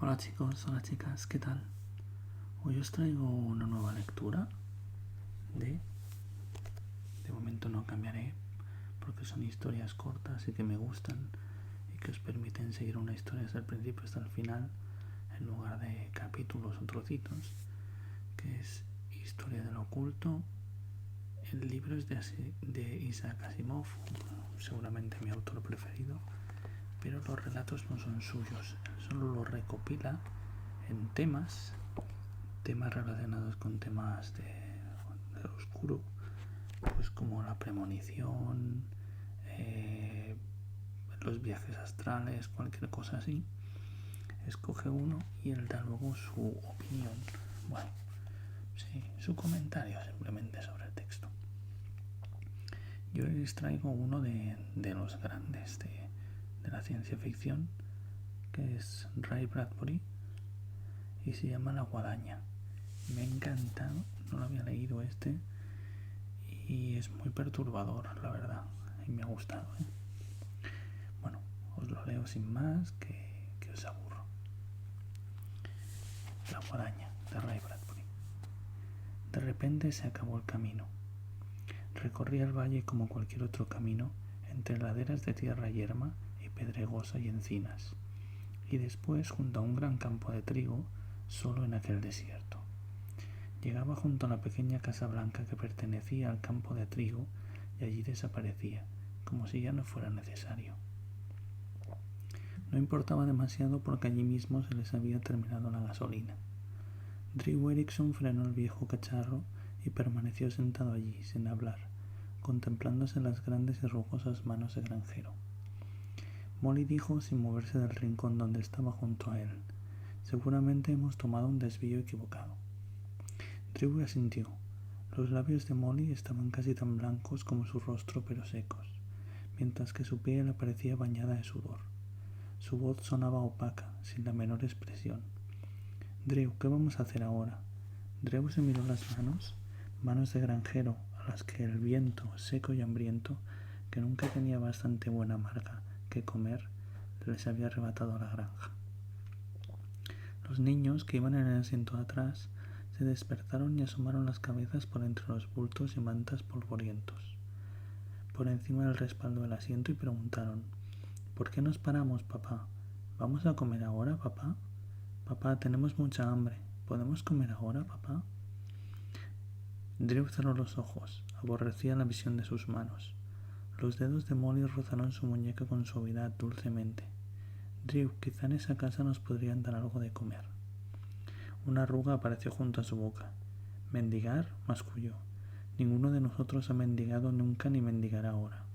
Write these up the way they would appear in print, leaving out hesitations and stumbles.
Hola chicos, hola chicas, ¿qué tal? Hoy os traigo una nueva lectura de momento no cambiaré porque son historias cortas y que me gustan y que os permiten seguir una historia desde el principio hasta el final en lugar de capítulos o trocitos, que es Historia del Oculto. El libro es de Isaac Asimov, seguramente mi autor preferido, pero los relatos no son suyos, él solo los recopila en temas relacionados con temas de lo oscuro, pues como la premonición, los viajes astrales, cualquier cosa así. Escoge uno y él da luego su opinión, bueno, sí, su comentario simplemente sobre el texto. Yo les traigo uno de los grandes de la ciencia ficción, que es Ray Bradbury, y se llama La Guadaña. Me ha encantado, no lo había leído y es muy perturbador, la verdad, y me ha gustado, Bueno, os lo leo sin más, que os aburro. La Guadaña, de Ray Bradbury. De repente se acabó el camino. Recorría el valle como cualquier otro camino, entre laderas de tierra yerma y pedregosa y encinas, y después junto a un gran campo de trigo, solo en aquel desierto. Llegaba junto a la pequeña casa blanca que pertenecía al campo de trigo y allí desaparecía, como si ya no fuera necesario. No importaba demasiado porque allí mismo se les había terminado la gasolina. Drew Erikson frenó el viejo cacharro y permaneció sentado allí, sin hablar, contemplándose las grandes y rugosas manos de granjero. Molly dijo sin moverse del rincón donde estaba junto a él: «Seguramente hemos tomado un desvío equivocado». Drew asintió. Los labios de Molly estaban casi tan blancos como su rostro, pero secos, mientras que su piel aparecía bañada de sudor. Su voz sonaba opaca, sin la menor expresión. «Drew, ¿qué vamos a hacer ahora?» Drew se miró las manos de granjero, a las que el viento, seco y hambriento, que nunca tenía bastante buena marga que comer, les había arrebatado a la granja. Los niños, que iban en el asiento de atrás, se despertaron y asomaron las cabezas por entre los bultos y mantas polvorientos, por encima del respaldo del asiento, y preguntaron: «¿Por qué nos paramos, papá? ¿Vamos a comer ahora, papá? Papá, tenemos mucha hambre. ¿Podemos comer ahora, papá?» Drew cerró los ojos. Aborrecía la visión de sus manos. Los dedos de Molly rozaron su muñeca con suavidad, dulcemente. «Drew, quizá en esa casa nos podrían dar algo de comer». Una arruga apareció junto a su boca. «¿Mendigar?», masculló. «Ninguno de nosotros ha mendigado nunca ni mendigará ahora».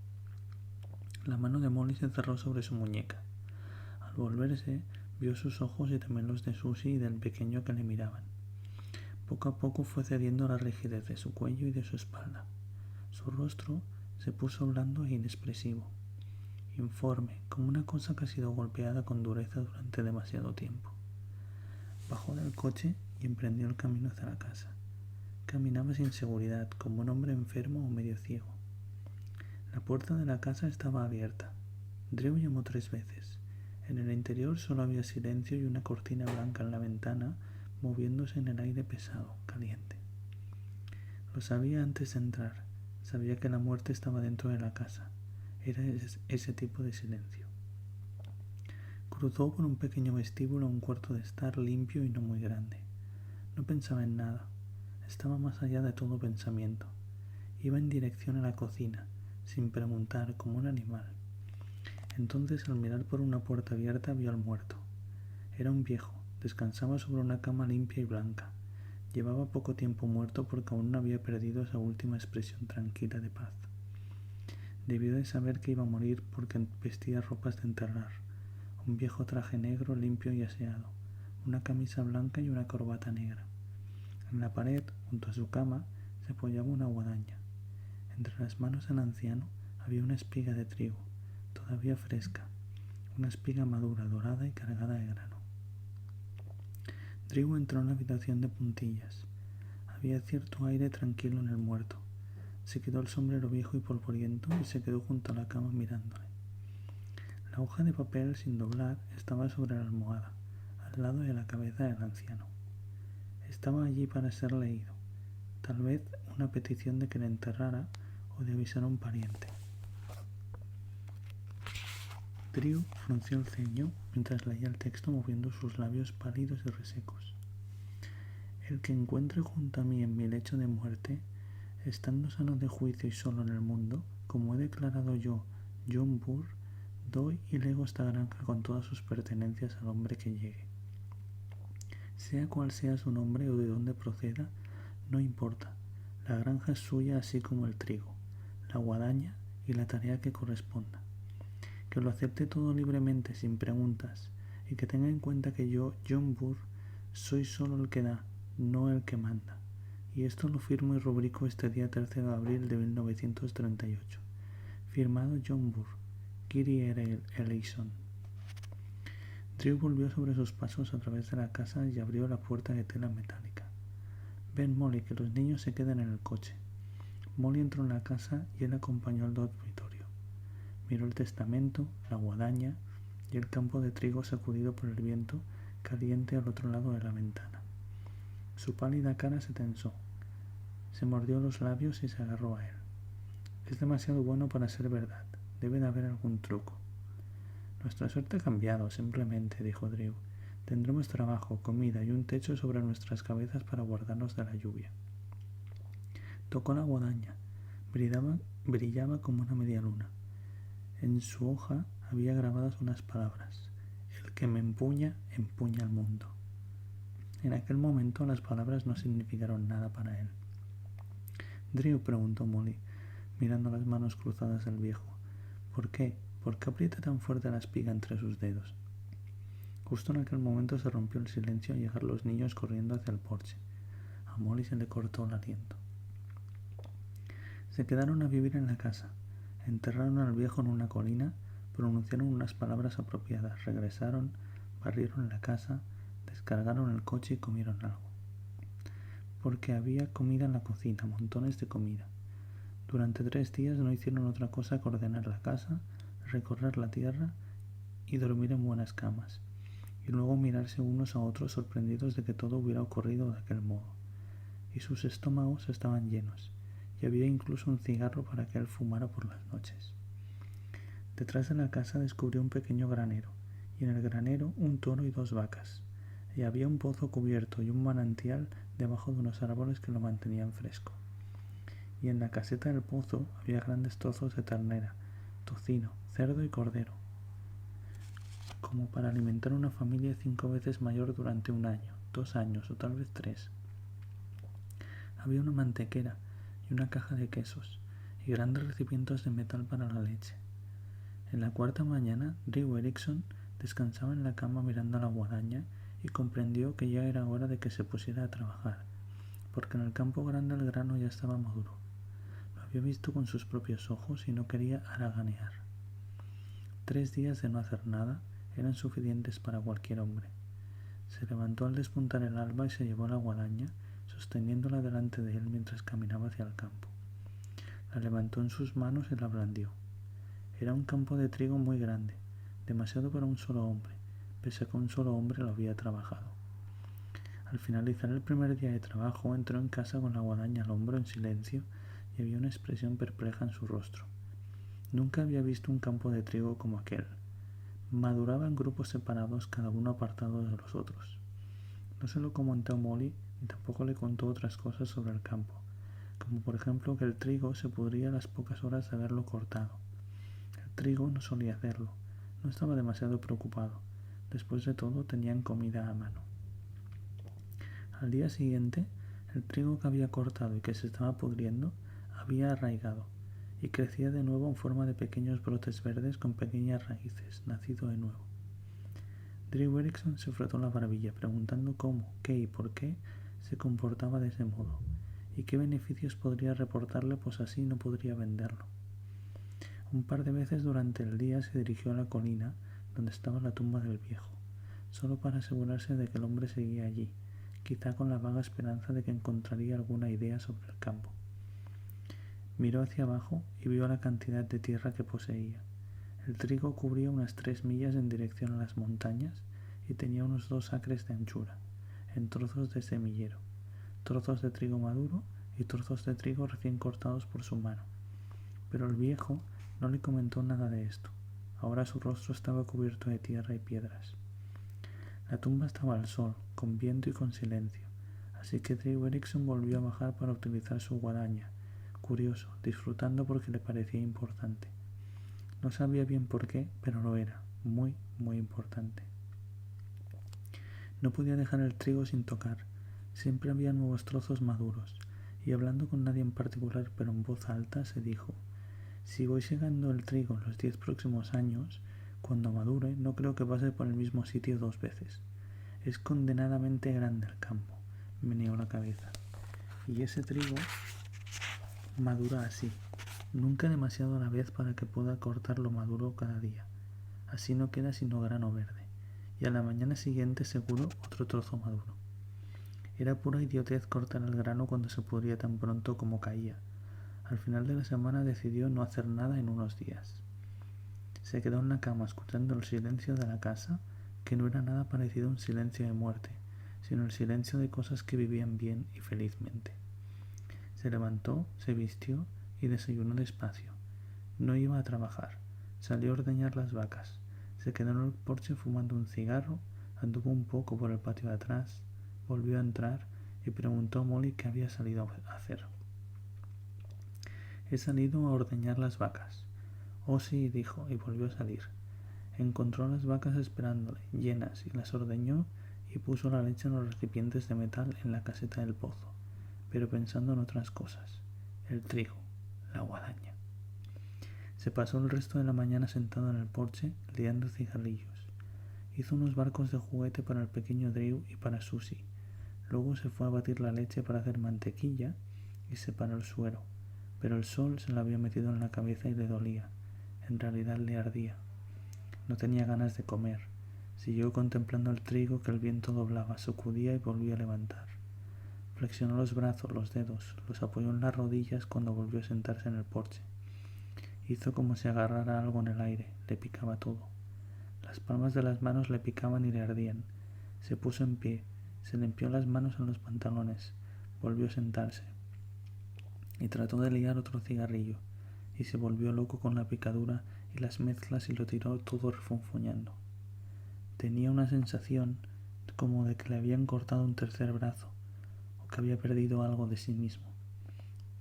La mano de Molly se cerró sobre su muñeca. Al volverse, vio sus ojos y también los de Susie y del pequeño que le miraban. Poco a poco fue cediendo la rigidez de su cuello y de su espalda. Su rostro se puso blando e inexpresivo, informe, como una cosa que ha sido golpeada con dureza durante demasiado tiempo. Bajó del coche y emprendió el camino hacia la casa. Caminaba sin seguridad, como un hombre enfermo o medio ciego. La puerta de la casa estaba abierta. Drew llamó 3 veces. En el interior solo había silencio y una cortina blanca en la ventana, moviéndose en el aire pesado, caliente. Lo sabía antes de entrar. Sabía que la muerte estaba dentro de la casa. Era ese tipo de silencio. Cruzó por un pequeño vestíbulo a un cuarto de estar limpio y no muy grande. No pensaba en nada. Estaba más allá de todo pensamiento. Iba en dirección a la cocina, sin preguntar, como un animal. Entonces, al mirar por una puerta abierta, vio al muerto. Era un viejo. Descansaba sobre una cama limpia y blanca. Llevaba poco tiempo muerto porque aún no había perdido esa última expresión tranquila de paz. Debió de saber que iba a morir porque vestía ropas de enterrar. Un viejo traje negro, limpio y aseado, una camisa blanca y una corbata negra. En la pared, junto a su cama, se apoyaba una guadaña. Entre las manos del anciano había una espiga de trigo, todavía fresca, una espiga madura, dorada y cargada de grano. Drew entró en la habitación de puntillas. Había cierto aire tranquilo en el muerto. Se quitó el sombrero viejo y polvoriento y se quedó junto a la cama mirándole. La hoja de papel, sin doblar, estaba sobre la almohada, al al lado de la cabeza del anciano. Estaba allí para ser leído, tal vez una petición de que le enterrara o de avisar a un pariente. Drew frunció el ceño mientras leía el texto, moviendo sus labios pálidos y resecos. El que encuentre junto a mí en mi lecho de muerte, estando sano de juicio y solo en el mundo, como he declarado yo, John Burr, doy y lego esta granja con todas sus pertenencias al hombre que llegue. Sea cual sea su nombre o de dónde proceda, no importa. La granja es suya así como el trigo, la guadaña y la tarea que corresponda. Que lo acepte todo libremente, sin preguntas, y que tenga en cuenta que yo, John Burr, soy solo el que da, no el que manda. Y esto lo firmo y rubrico este día 13 de abril de 1938. Firmado John Burr, Kyrie Eleison. Drew volvió sobre sus pasos a través de la casa y abrió la puerta de tela metálica. Ven, Molly, que los niños se queden en el coche. Molly entró en la casa y él acompañó al dormitorio. Miró el testamento, la guadaña y el campo de trigo sacudido por el viento caliente al otro lado de la ventana. Su pálida cara se tensó. Se mordió los labios y se agarró a él. Es demasiado bueno para ser verdad. Debe de haber algún truco. Nuestra suerte ha cambiado, simplemente, dijo Drew. Tendremos trabajo, comida y un techo sobre nuestras cabezas para guardarnos de la lluvia. Tocó la guadaña. Brillaba como una media luna. En su hoja había grabadas unas palabras. El que me empuña, empuña al mundo. En aquel momento las palabras no significaron nada para él. Drew, preguntó Molly, mirando las manos cruzadas del viejo. ¿Por qué? ¿Por qué aprieta tan fuerte la espiga entre sus dedos? Justo en aquel momento se rompió el silencio al llegar los niños corriendo hacia el porche. A Molly se le cortó el aliento. Se quedaron a vivir en la casa. Enterraron al viejo en una colina, pronunciaron unas palabras apropiadas, regresaron, barrieron la casa, descargaron el coche y comieron algo. Porque había comida en la cocina, montones de comida. Durante 3 días no hicieron otra cosa que ordenar la casa, recorrer la tierra y dormir en buenas camas, y luego mirarse unos a otros sorprendidos de que todo hubiera ocurrido de aquel modo. Y sus estómagos estaban llenos, y había incluso un cigarro para que él fumara por las noches. Detrás de la casa descubrió un pequeño granero, y en el granero un toro y 2 vacas, y había un pozo cubierto y un manantial debajo de unos árboles que lo mantenían fresco. Y en la caseta del pozo había grandes trozos de ternera, tocino, cerdo y cordero, como para alimentar una familia 5 veces mayor durante 1 año, 2 años o tal vez 3. Había una mantequera y una caja de quesos y grandes recipientes de metal para la leche. En la 4ª mañana, Drew Erikson descansaba en la cama mirando a la guadaña y comprendió que ya era hora de que se pusiera a trabajar, porque en el campo grande el grano ya estaba maduro. Lo había visto con sus propios ojos y no quería haraganear. 3 días de no hacer nada eran suficientes para cualquier hombre. Se levantó al despuntar el alba y se llevó la guadaña, sosteniéndola delante de él mientras caminaba hacia el campo. La levantó en sus manos y la blandió. Era un campo de trigo muy grande, demasiado para un solo hombre, pese a que un solo hombre lo había trabajado. Al finalizar el primer día de trabajo, entró en casa con la guadaña al hombro en silencio y había una expresión perpleja en su rostro. Nunca había visto un campo de trigo como aquel. Maduraba en grupos separados, cada uno apartado de los otros. No se lo comentó a Molly, ni tampoco le contó otras cosas sobre el campo, como por ejemplo que el trigo se pudría a las pocas horas de haberlo cortado. El trigo no solía hacerlo, no estaba demasiado preocupado. Después de todo, tenían comida a mano. Al día siguiente, el trigo que había cortado y que se estaba pudriendo había arraigado y crecía de nuevo en forma de pequeños brotes verdes con pequeñas raíces, nacido de nuevo. Drew Erikson se frotó la barbilla, preguntando cómo, qué y por qué se comportaba de ese modo, y qué beneficios podría reportarle, pues así no podría venderlo. Un par de veces durante el día se dirigió a la colina donde estaba la tumba del viejo, solo para asegurarse de que el hombre seguía allí, quizá con la vaga esperanza de que encontraría alguna idea sobre el campo. Miró hacia abajo y vio la cantidad de tierra que poseía. El trigo cubría unas 3 millas en dirección a las montañas y tenía unos 2 acres de anchura, en trozos de semillero, trozos de trigo maduro y trozos de trigo recién cortados por su mano. Pero el viejo no le comentó nada de esto. Ahora su rostro estaba cubierto de tierra y piedras. La tumba estaba al sol, con viento y con silencio, así que Trigo Erickson volvió a bajar para utilizar su guadaña, curioso, disfrutando porque le parecía importante. No sabía bien por qué, pero lo era, muy, muy importante. No podía dejar el trigo sin tocar. Siempre había nuevos trozos maduros, y hablando con nadie en particular, pero en voz alta, se dijo: si voy segando el trigo los 10 próximos años, cuando madure, no creo que pase por el mismo sitio 2 veces. Es condenadamente grande el campo, meneó la cabeza. Y ese trigo madura así, nunca demasiado a la vez para que pueda cortar lo maduro cada día. Así no queda sino grano verde. Y a la mañana siguiente seguro otro trozo maduro. Era pura idiotez cortar el grano cuando se pudría tan pronto como caía. Al final de la semana decidió no hacer nada en unos días. Se quedó en la cama escuchando el silencio de la casa, que no era nada parecido a un silencio de muerte, sino el silencio de cosas que vivían bien y felizmente. Se levantó, se vistió y desayunó despacio. No iba a trabajar. Salió a ordeñar las vacas. Se quedó en el porche fumando un cigarro, anduvo un poco por el patio de atrás, volvió a entrar y preguntó a Molly qué había salido a hacer. He salido a ordeñar las vacas. Oh sí, dijo, y volvió a salir. Encontró las vacas esperándole, llenas, y las ordeñó y puso la leche en los recipientes de metal en la caseta del pozo, pero pensando en otras cosas: el trigo, la guadaña. Se pasó el resto de la mañana sentado en el porche, liando cigarrillos. Hizo unos barcos de juguete para el pequeño Drew y para Susie. Luego se fue a batir la leche para hacer mantequilla y separó el suero, pero el sol se le había metido en la cabeza y le dolía. En realidad le ardía. No tenía ganas de comer. Siguió contemplando el trigo que el viento doblaba, sacudía y volvía a levantar. Flexionó los brazos, los dedos, los apoyó en las rodillas cuando volvió a sentarse en el porche. Hizo como si agarrara algo en el aire, le picaba todo. Las palmas de las manos le picaban y le ardían. Se puso en pie, se limpió las manos en los pantalones, volvió a sentarse y trató de liar otro cigarrillo, y se volvió loco con la picadura y las mezclas y lo tiró todo refunfuñando. Tenía una sensación como de que le habían cortado un tercer brazo, o que había perdido algo de sí mismo,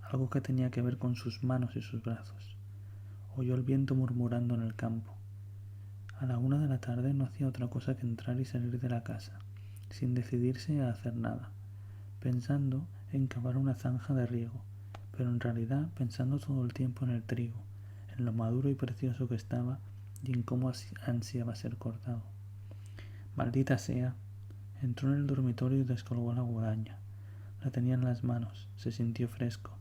algo que tenía que ver con sus manos y sus brazos. Oyó el viento murmurando en el campo. A la 1 de la tarde no hacía otra cosa que entrar y salir de la casa, sin decidirse a hacer nada, pensando en cavar una zanja de riego, pero en realidad pensando todo el tiempo en el trigo, en lo maduro y precioso que estaba y en cómo ansiaba ser cortado. Maldita sea. Entró en el dormitorio y descolgó la guadaña. La tenía en las manos, se sintió fresco.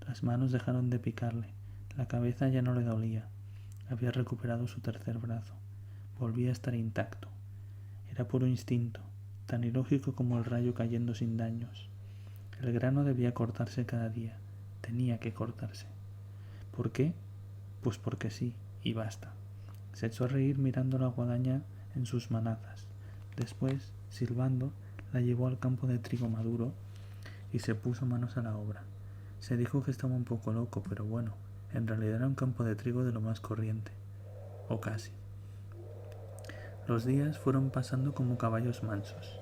Las manos dejaron de picarle, la cabeza ya no le dolía. Había recuperado su tercer brazo. Volvía a estar intacto. Era puro instinto, tan ilógico como el rayo cayendo sin daños. El grano debía cortarse cada día. Tenía que cortarse. ¿Por qué? Pues porque sí, y basta. Se echó a reír mirando la guadaña en sus manazas. Después, silbando, la llevó al campo de trigo maduro y se puso manos a la obra. Se dijo que estaba un poco loco, pero bueno, en realidad era un campo de trigo de lo más corriente. O casi. Los días fueron pasando como caballos mansos.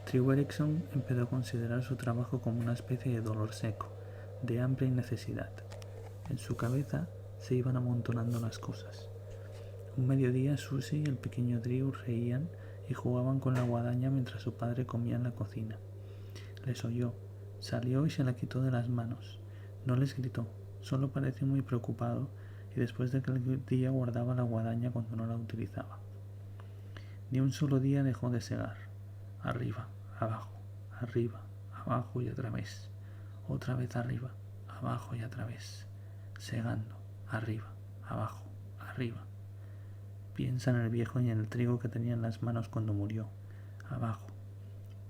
Trigo Erickson empezó a considerar su trabajo como una especie de dolor seco, de hambre y necesidad. En su cabeza se iban amontonando las cosas. Un mediodía Susie y el pequeño Drew reían y jugaban con la guadaña mientras su padre comía en la cocina. Les oyó, salió y se la quitó de las manos. No les gritó, solo pareció muy preocupado y después de aquel día guardaba la guadaña cuando no la utilizaba. Ni un solo día dejó de segar. Arriba, abajo, arriba, abajo y otra vez arriba, abajo y otra vez, segando, arriba, abajo, arriba. Piensa en el viejo y en el trigo que tenía en las manos cuando murió, abajo.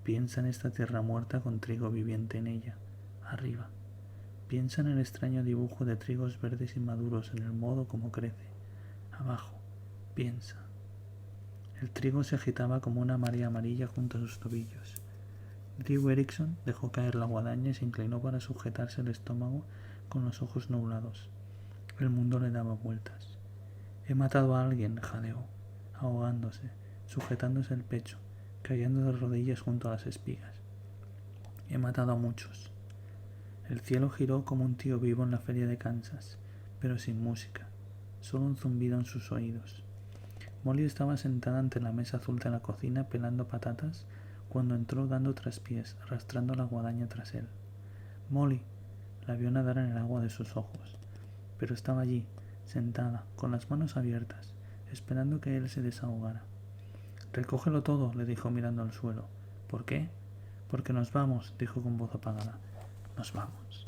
Piensa en esta tierra muerta con trigo viviente en ella, arriba. Piensa en el extraño dibujo de trigos verdes y maduros en el modo como crece, abajo. Piensa. El trigo se agitaba como una marea amarilla junto a sus tobillos. Drew Erikson dejó caer la guadaña y se inclinó para sujetarse el estómago con los ojos nublados. El mundo le daba vueltas. He matado a alguien, jadeó, ahogándose, sujetándose el pecho, cayendo de rodillas junto a las espigas. He matado a muchos. El cielo giró como un tío vivo en la feria de Kansas, pero sin música, solo un zumbido en sus oídos. Molly estaba sentada ante la mesa azul de la cocina pelando patatas cuando entró dando traspiés, arrastrando la guadaña tras él. Molly la vio nadar en el agua de sus ojos, pero estaba allí, sentada, con las manos abiertas, esperando que él se desahogara. «Recógelo todo», le dijo mirando al suelo. «¿Por qué?» «Porque nos vamos», dijo con voz apagada. «Nos vamos».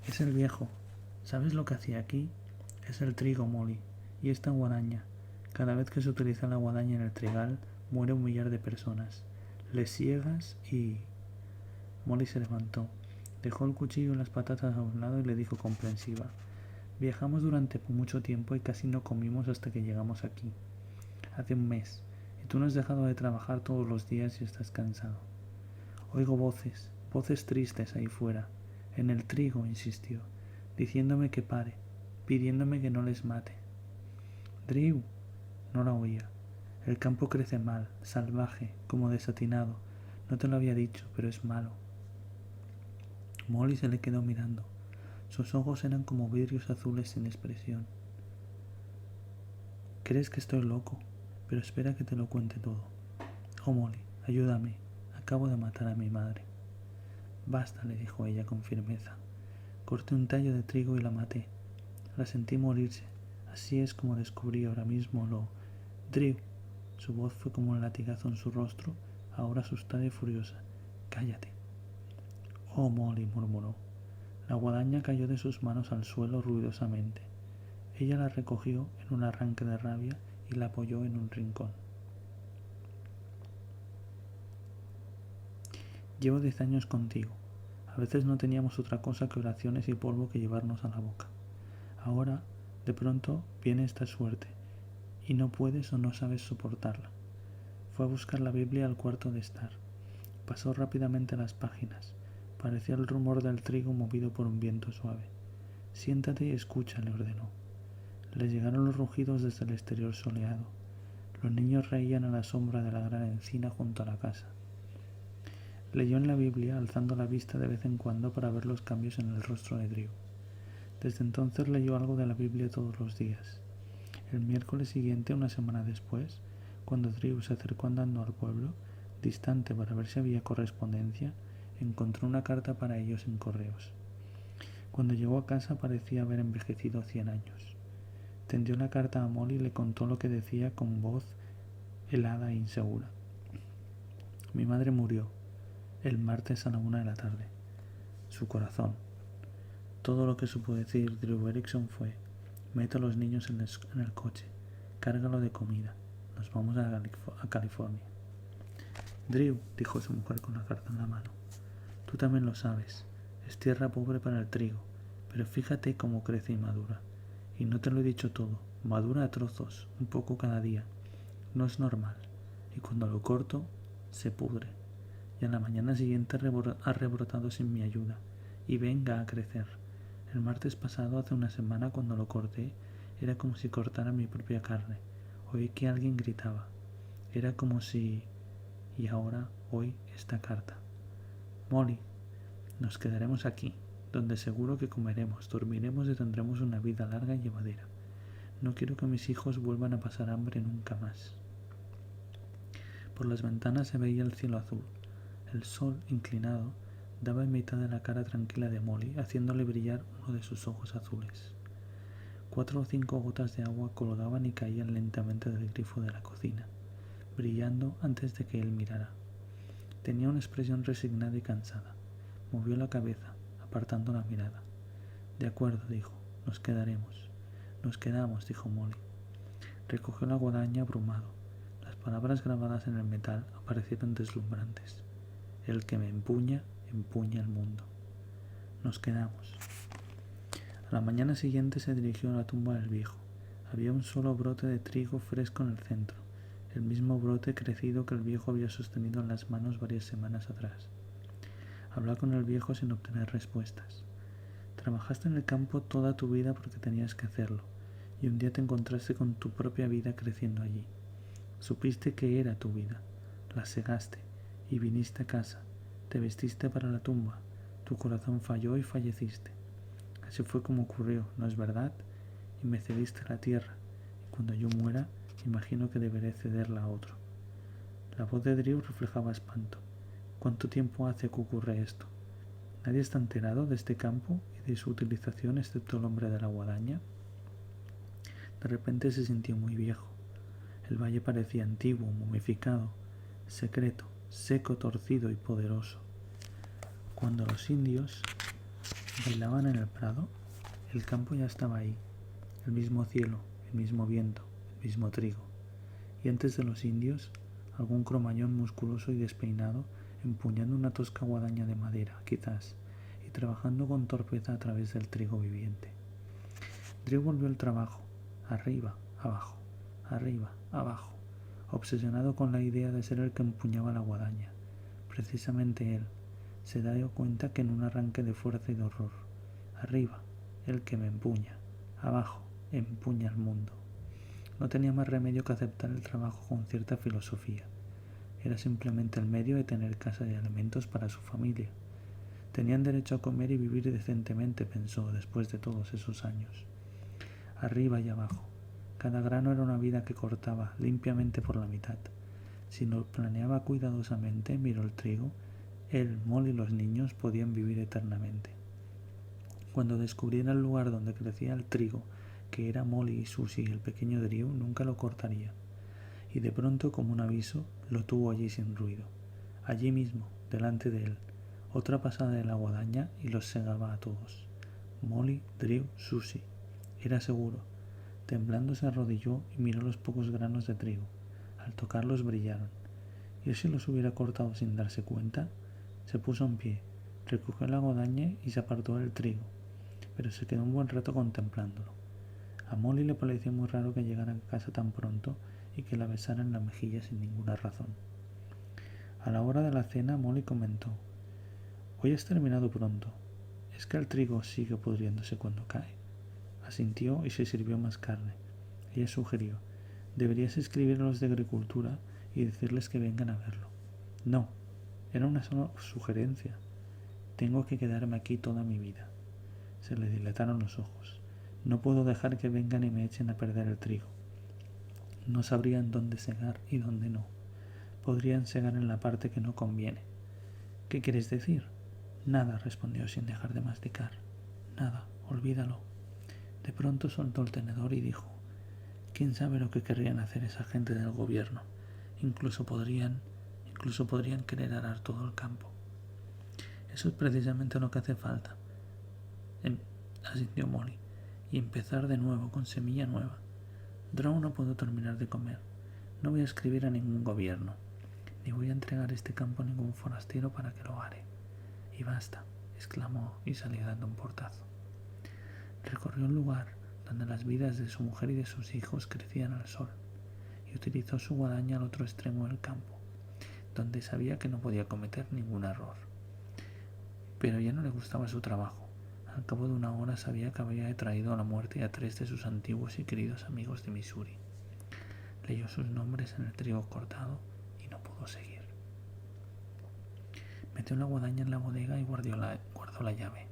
«Es el viejo. ¿Sabes lo que hacía aquí?» «Es el trigo, Molly. Y esta guadaña. Cada vez que se utiliza la guadaña en el trigal, muere 1 millar de personas. Le ciegas y...» Molly se levantó, dejó el cuchillo y las patatas a un lado y le dijo comprensiva: «Viajamos durante mucho tiempo y casi no comimos hasta que llegamos aquí. Hace 1 mes, y tú no has dejado de trabajar todos los días y estás cansado. Oigo voces tristes ahí fuera, en el trigo», insistió, diciéndome que pare, pidiéndome que no les mate. «Drew», no la oía. «El campo crece mal, salvaje, como desatinado. No te lo había dicho, pero es malo». Molly se le quedó mirando. Sus ojos eran como vidrios azules sin expresión. «Crees que estoy loco, pero espera que te lo cuente todo. Oh, Molly, ayúdame. Acabo de matar a mi madre». «Basta», le dijo ella con firmeza. «Corté un tallo de trigo y la maté. La sentí morirse. Así es como descubrí ahora mismo lo...» «Drew». Su voz fue como un latigazo en su rostro, ahora asustada y furiosa. «Cállate». «Oh, Molly», murmuró. La guadaña cayó de sus manos al suelo ruidosamente. Ella la recogió en un arranque de rabia y la apoyó en un rincón. «Llevo 10 años contigo. A veces no teníamos otra cosa que oraciones y polvo que llevarnos a la boca. Ahora, de pronto, viene esta suerte, y no puedes o no sabes soportarla». Fue a buscar la Biblia al cuarto de estar. Pasó rápidamente las páginas. Parecía el rumor del trigo movido por un viento suave. «Siéntate y escucha», le ordenó. Le llegaron los rugidos desde el exterior soleado. Los niños reían a la sombra de la gran encina junto a la casa. Leyó en la Biblia, alzando la vista de vez en cuando para ver los cambios en el rostro de Drew. Desde entonces leyó algo de la Biblia todos los días. El miércoles siguiente, 1 semana después, cuando Drew se acercó andando al pueblo, distante para ver si había correspondencia, encontró una carta para ellos en correos. Cuando llegó a casa parecía haber envejecido 100 años. Tendió la carta a Molly y le contó lo que decía con voz helada e insegura. «Mi madre murió el martes a la 1 de la tarde. Su corazón». Todo lo que supo decir Drew Erikson fue: «Mete a los niños en el coche, cárgalo de comida, nos vamos a California». «Drew», dijo su mujer con la carta en la mano, «tú también lo sabes, es tierra pobre para el trigo, pero fíjate cómo crece y madura. Y no te lo he dicho todo, madura a trozos, un poco cada día. No es normal, y cuando lo corto, se pudre. Y a la mañana siguiente ha rebrotado sin mi ayuda, y venga a crecer. El martes pasado, hace 1 semana, cuando lo corté, era como si cortara mi propia carne. Oí que alguien gritaba. Era como si... Y ahora, hoy, esta carta. Molly, nos quedaremos aquí, donde seguro que comeremos, dormiremos y tendremos una vida larga y llevadera. No quiero que mis hijos vuelvan a pasar hambre nunca más». Por las ventanas se veía el cielo azul. El sol, inclinado, daba en mitad de la cara tranquila de Molly, haciéndole brillar uno de sus ojos azules. 4 o 5 gotas de agua colgaban y caían lentamente del grifo de la cocina, brillando antes de que él mirara. Tenía una expresión resignada y cansada. Movió la cabeza, apartando la mirada. «De acuerdo», dijo, «nos quedaremos». «Nos quedamos», dijo Molly. Recogió la guadaña abrumado. Las palabras grabadas en el metal aparecieron deslumbrantes. «El que me empuña, empuña el mundo». «Nos quedamos». A la mañana siguiente se dirigió a la tumba del viejo. Había un solo brote de trigo fresco en el centro, el mismo brote crecido que el viejo había sostenido en las manos varias semanas atrás. Habló con el viejo sin obtener respuestas. Trabajaste en el campo toda tu vida porque tenías que hacerlo, y un día te encontraste con tu propia vida creciendo allí. Supiste que era tu vida, la segaste, y viniste a casa, te vestiste para la tumba, tu corazón falló y falleciste. Así fue como ocurrió, ¿no es verdad? Y me cediste la tierra, y cuando yo muera, imagino que deberé cederla a otro. La voz de Drew reflejaba espanto. ¿Cuánto tiempo hace que ocurre esto? ¿Nadie está enterado de este campo y de su utilización excepto el hombre de la guadaña? De repente se sintió muy viejo. El valle parecía antiguo, momificado, secreto, seco, torcido y poderoso. Cuando los indios bailaban en el prado, el campo ya estaba ahí, el mismo cielo, el mismo viento, el mismo trigo. Y antes de los indios, algún cromañón musculoso y despeinado, empuñando una tosca guadaña de madera, quizás, y trabajando con torpeza a través del trigo viviente. Drew volvió al trabajo, arriba, abajo, obsesionado con la idea de ser el que empuñaba la guadaña. Precisamente él se dio cuenta que en un arranque de fuerza y de horror, arriba, el que me empuña, abajo, empuña el mundo. No tenía más remedio que aceptar el trabajo con cierta filosofía. Era simplemente el medio de tener casa y alimentos para su familia. Tenían derecho a comer y vivir decentemente, pensó después de todos esos años. Arriba y abajo. Cada grano era una vida que cortaba limpiamente por la mitad. Si lo planeaba cuidadosamente, miró el trigo, él, Molly y los niños podían vivir eternamente. Cuando descubriera el lugar donde crecía el trigo, que era Molly y Susie y el pequeño Drew, nunca lo cortaría. Y de pronto, como un aviso, lo tuvo allí sin ruido. Allí mismo, delante de él, otra pasada de la guadaña y los segaba a todos. Molly, Drew, Susie. Era seguro. Temblando se arrodilló y miró los pocos granos de trigo. Al tocarlos brillaron. ¿Y él si los hubiera cortado sin darse cuenta? Se puso en pie, recogió la guadaña y se apartó del trigo, pero se quedó un buen rato contemplándolo. A Molly le pareció muy raro que llegara a casa tan pronto y que la besara en la mejilla sin ninguna razón. A la hora de la cena, Molly comentó: «Hoy has terminado pronto. ¿Es que el trigo sigue pudriéndose cuando cae?» Asintió y se sirvió más carne. Ella sugirió: «Deberías escribir a los de agricultura y decirles que vengan a verlo». «No, era una sola sugerencia. Tengo que quedarme aquí toda mi vida». Se le dilataron los ojos. «No puedo dejar que vengan y me echen a perder el trigo. No sabrían dónde segar y dónde no. Podrían segar en la parte que no conviene». «¿Qué quieres decir?» «Nada», respondió sin dejar de masticar. «Nada, olvídalo». De pronto soltó el tenedor y dijo: «¿Quién sabe lo que querrían hacer esa gente del gobierno? Incluso podrían querer arar todo el campo». «Eso es precisamente lo que hace falta», asintió Molly, «y empezar de nuevo con semilla nueva. Drew no puedo terminar de comer. No voy a escribir a ningún gobierno, ni voy a entregar este campo a ningún forastero para que lo are. Y basta», exclamó y salió dando un portazo. Recorrió el lugar donde las vidas de su mujer y de sus hijos crecían al sol y utilizó su guadaña al otro extremo del campo, donde sabía que no podía cometer ningún error. Pero ya no le gustaba su trabajo. Al cabo de una hora sabía que había traído a la muerte a 3 de sus antiguos y queridos amigos de Missouri. Leyó sus nombres en el trigo cortado y no pudo seguir. Metió la guadaña en la bodega y guardó la llave.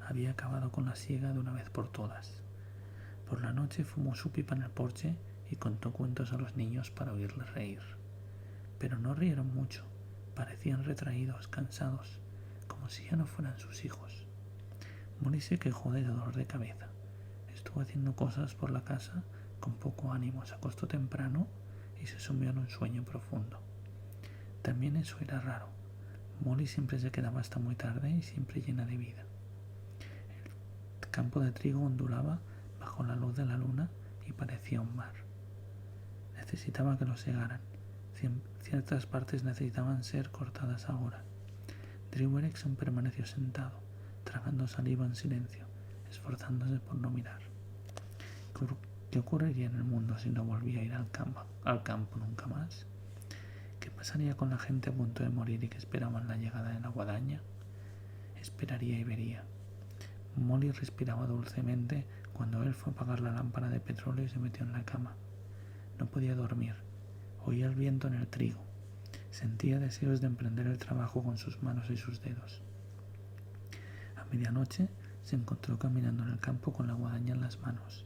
Había acabado con la siega de una vez por todas. Por la noche fumó su pipa en el porche y contó cuentos a los niños para oírles reír. Pero no rieron mucho. Parecían retraídos, cansados, como si ya no fueran sus hijos. Molly se quejó de dolor de cabeza. Estuvo haciendo cosas por la casa con poco ánimo, se acostó temprano y se sumió en un sueño profundo. También eso era raro. Molly siempre se quedaba hasta muy tarde y siempre llena de vida. El campo de trigo ondulaba bajo la luz de la luna y parecía un mar. Necesitaba que lo segaran. Ciertas partes necesitaban ser cortadas ahora. Drew Erikson permaneció sentado, tragando saliva en silencio, esforzándose por no mirar. ¿Qué ocurriría en el mundo si no volvía a ir al campo nunca más? ¿Qué pasaría con la gente a punto de morir y que esperaban la llegada de la guadaña? Esperaría y vería. Molly respiraba dulcemente cuando él fue a apagar la lámpara de petróleo y se metió en la cama. No podía dormir. Oía el viento en el trigo. Sentía deseos de emprender el trabajo con sus manos y sus dedos. A medianoche se encontró caminando en el campo con la guadaña en las manos,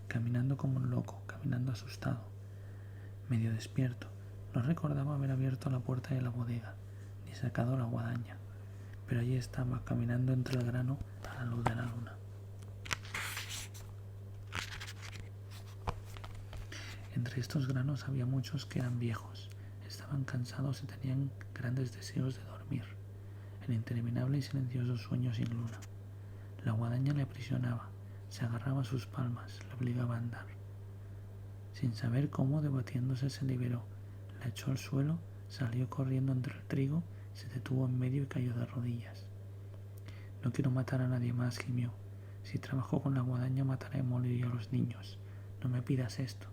caminando como un loco, caminando asustado. Medio despierto, no recordaba haber abierto la puerta de la bodega, ni sacado la guadaña, pero allí estaba, caminando entre el grano a la luz de la luna. Entre estos granos había muchos que eran viejos, estaban cansados y tenían grandes deseos de dormir, el interminable y silencioso sueño sin luna. La guadaña le aprisionaba, se agarraba a sus palmas, le obligaba a andar. Sin saber cómo, debatiéndose, se liberó, la echó al suelo, salió corriendo entre el trigo, se detuvo en medio y cayó de rodillas. No quiero matar a nadie más, gimió. Si trabajo con la guadaña mataré a Molly y a los niños. No me pidas esto.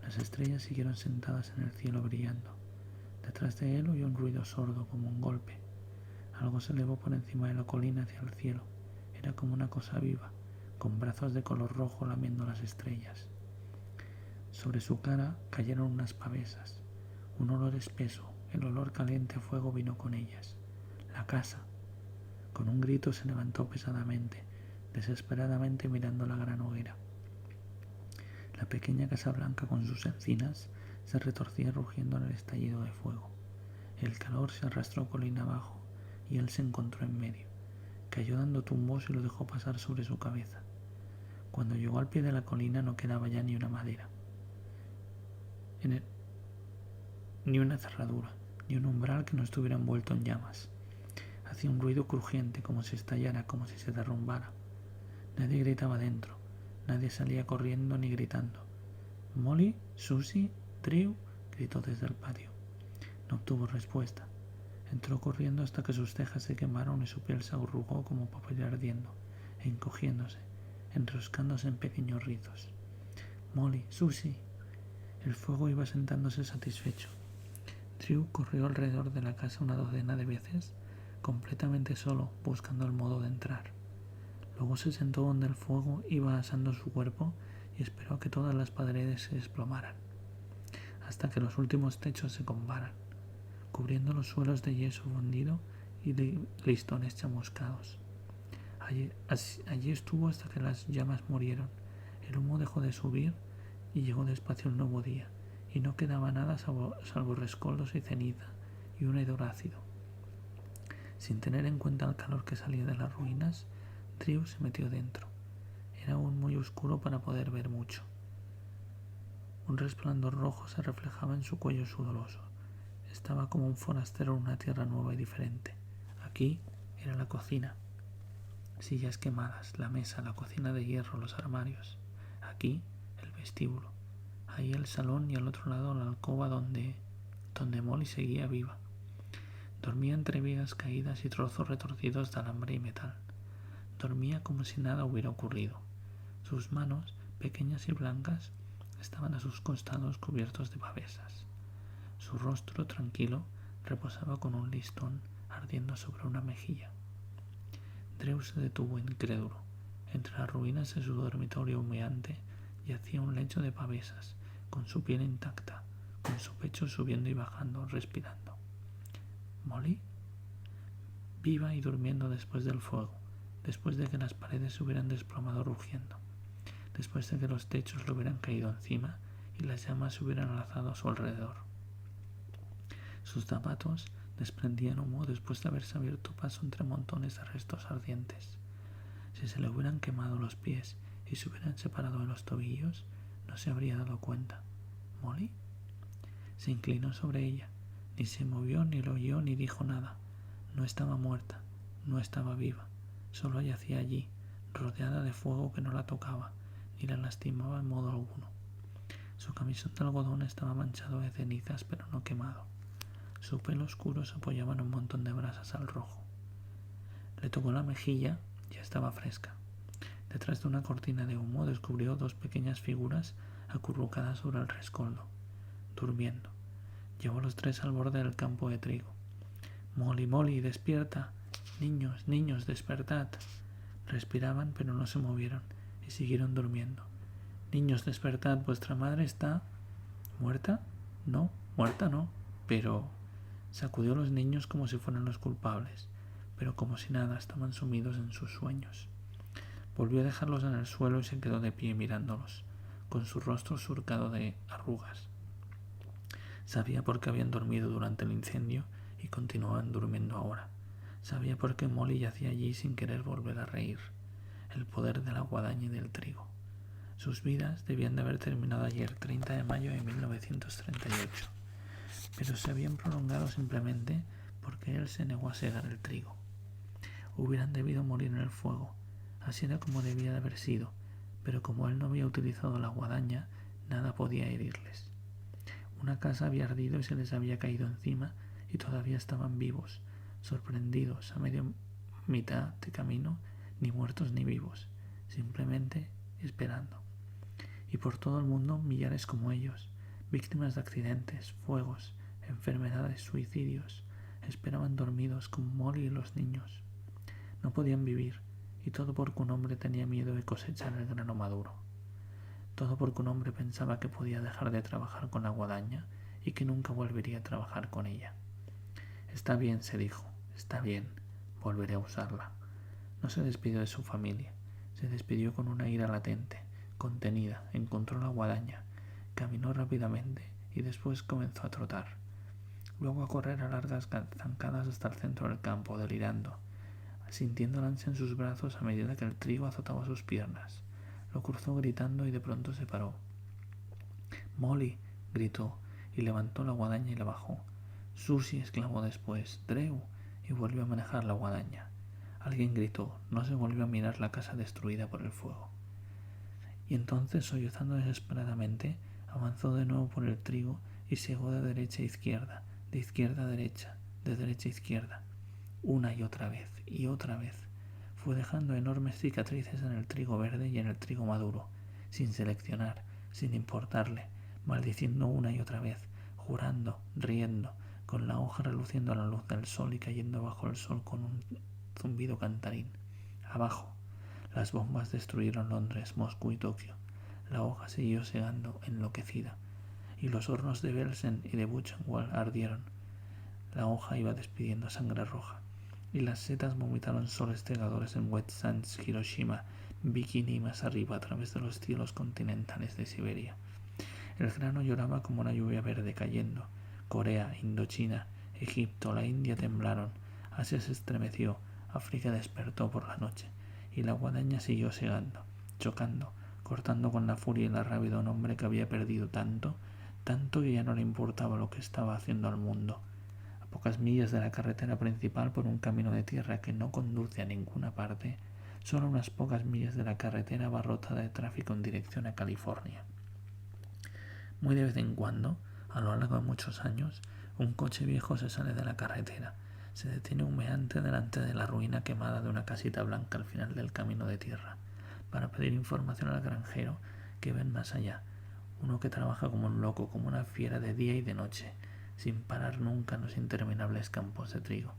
Las estrellas siguieron sentadas en el cielo brillando. Detrás de él oyó un ruido sordo como un golpe. Algo se elevó por encima de la colina hacia el cielo. Era como una cosa viva, con brazos de color rojo lamiendo las estrellas. Sobre su cara cayeron unas pavesas. Un olor espeso, el olor caliente a fuego vino con ellas. La casa. Con un grito se levantó pesadamente, desesperadamente mirando la gran hoguera. La pequeña casa blanca con sus encinas se retorcía rugiendo en el estallido de fuego. El calor se arrastró colina abajo y él se encontró en medio. Cayó dando tumbos y lo dejó pasar sobre su cabeza. Cuando llegó al pie de la colina no quedaba ya ni una madera, ni una cerradura, ni un umbral que no estuviera envuelto en llamas. Hacía un ruido crujiente, como si estallara, como si se derrumbara. Nadie gritaba dentro, nadie salía corriendo ni gritando. «Molly, Susie, Drew», gritó desde el patio. No obtuvo respuesta. Entró corriendo hasta que sus cejas se quemaron y su piel se arrugó como papel ardiendo, encogiéndose, enroscándose en pequeños rizos. «Molly, Susie». El fuego iba sentándose satisfecho. Drew corrió alrededor de la casa una docena de veces, completamente solo, buscando el modo de entrar. Luego se sentó donde el fuego iba asando su cuerpo y esperó a que todas las paredes se desplomaran, hasta que los últimos techos se combaran, cubriendo los suelos de yeso fundido y de listones chamuscados. Allí estuvo hasta que las llamas murieron, el humo dejó de subir y llegó despacio el nuevo día, y no quedaba nada salvo rescoldos y ceniza y un hedor ácido. Sin tener en cuenta el calor que salía de las ruinas, Drew se metió dentro. Era aún muy oscuro para poder ver mucho. Un resplandor rojo se reflejaba en su cuello sudoroso. Estaba como un forastero en una tierra nueva y diferente. Aquí era la cocina. Sillas quemadas, la mesa, la cocina de hierro, los armarios. Aquí el vestíbulo. Ahí el salón y al otro lado la alcoba donde Molly seguía viva. Dormía entre vigas caídas y trozos retorcidos de alambre y metal. Dormía como si nada hubiera ocurrido. Sus manos, pequeñas y blancas, estaban a sus costados cubiertos de pavesas. Su rostro tranquilo reposaba con un listón ardiendo sobre una mejilla. Drew se detuvo incrédulo. Entre las ruinas de su dormitorio humeante yacía un lecho de pavesas, con su piel intacta, con su pecho subiendo y bajando, respirando. ¿Molly? Viva y durmiendo después del fuego, después de que las paredes se hubieran desplomado rugiendo, después de que los techos le hubieran caído encima y las llamas se hubieran alzado a su alrededor. Sus zapatos desprendían humo después de haberse abierto paso entre montones de restos ardientes. Si se le hubieran quemado los pies y se hubieran separado de los tobillos, no se habría dado cuenta. ¿Molly? Se inclinó sobre ella. Ni se movió, ni lo oyó, ni dijo nada. No estaba muerta, no estaba viva. Solo yacía allí, rodeada de fuego que no la tocaba, ni la lastimaba en modo alguno. Su camisón de algodón estaba manchado de cenizas, pero no quemado. Su pelo oscuro se apoyaba en un montón de brasas al rojo. Le tocó la mejilla, ya estaba fresca. Detrás de una cortina de humo descubrió 2 pequeñas figuras acurrucadas sobre el rescoldo, durmiendo. Llevó a los 3 al borde del campo de trigo. «Molly, Molly, despierta. Niños, niños, despertad». Respiraban, pero no se movieron, y siguieron durmiendo. «Niños, despertad, vuestra madre está...» «¿Muerta? No, muerta no, pero...» Sacudió a los niños como si fueran los culpables, pero como si nada, estaban sumidos en sus sueños. Volvió a dejarlos en el suelo y se quedó de pie mirándolos, con su rostro surcado de arrugas. Sabía por qué habían dormido durante el incendio y continuaban durmiendo ahora. Sabía por qué Molly yacía allí sin querer volver a reír. El poder de la guadaña y del trigo. Sus vidas debían de haber terminado ayer, 30 de mayo de 1938, pero se habían prolongado simplemente porque él se negó a segar el trigo. Hubieran debido morir en el fuego, así era como debía de haber sido, pero como él no había utilizado la guadaña, nada podía herirles. Una casa había ardido y se les había caído encima y todavía estaban vivos, sorprendidos a mitad de camino, ni muertos ni vivos, simplemente esperando. Y por todo el mundo millares como ellos, víctimas de accidentes, fuegos, enfermedades, suicidios, esperaban dormidos como Molly y los niños. No podían vivir, y todo porque un hombre tenía miedo de cosechar el grano maduro. Todo porque un hombre pensaba que podía dejar de trabajar con la guadaña y que nunca volvería a trabajar con ella. Está bien, se dijo, está bien, volveré a usarla. No se despidió de su familia, se despidió con una ira latente, contenida, encontró la guadaña, caminó rápidamente y después comenzó a trotar. Luego a correr a largas zancadas hasta el centro del campo, delirando, sintiendo el ansia en sus brazos a medida que el trigo azotaba sus piernas. Lo cruzó gritando y de pronto se paró. «Molly», gritó, y levantó la guadaña y la bajó. «Susie», exclamó después, «Drew», y volvió a manejar la guadaña. Alguien gritó, no se volvió a mirar la casa destruida por el fuego. Y entonces, sollozando desesperadamente, avanzó de nuevo por el trigo y segó de derecha a izquierda, de izquierda a derecha, de derecha a izquierda, una y otra vez, y otra vez. Fue dejando enormes cicatrices en el trigo verde y en el trigo maduro, sin seleccionar, sin importarle, maldiciendo una y otra vez, jurando, riendo, con la hoja reluciendo a la luz del sol y cayendo bajo el sol con un zumbido cantarín. Abajo, las bombas destruyeron Londres, Moscú y Tokio. La hoja siguió segando, enloquecida, y los hornos de Belsen y de Buchenwald ardieron. La hoja iba despidiendo sangre roja, y las setas vomitaron soles cegadores en Wet Sands, Hiroshima, Bikini y más arriba a través de los cielos continentales de Siberia. El grano lloraba como una lluvia verde cayendo. Corea, Indochina, Egipto, la India temblaron. Asia se estremeció, África despertó por la noche, y la guadaña siguió segando, chocando, cortando con la furia y la rabia de un hombre que había perdido tanto, tanto que ya no le importaba lo que estaba haciendo al mundo. A pocas millas de la carretera principal, por un camino de tierra que no conduce a ninguna parte, solo unas pocas millas de la carretera abarrotada de tráfico en dirección a California. Muy de vez en cuando, a lo largo de muchos años, un coche viejo se sale de la carretera, se detiene humeante delante de la ruina quemada de una casita blanca al final del camino de tierra, para pedir información al granjero que ven más allá, uno que trabaja como un loco, como una fiera de día y de noche, sin parar nunca en los interminables campos de trigo,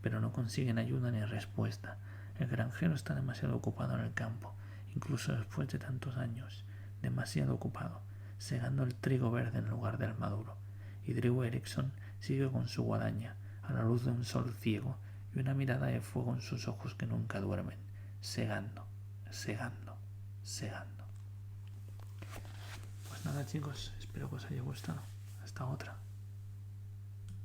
pero no consiguen ayuda ni respuesta. El granjero está demasiado ocupado en el campo, incluso después de tantos años, demasiado ocupado, segando el trigo verde en lugar del maduro, y Drew Erickson sigue con su guadaña, a la luz de un sol ciego y una mirada de fuego en sus ojos que nunca duermen, segando, segando, segando. Pues nada, chicos, espero que os haya gustado. Hasta otra.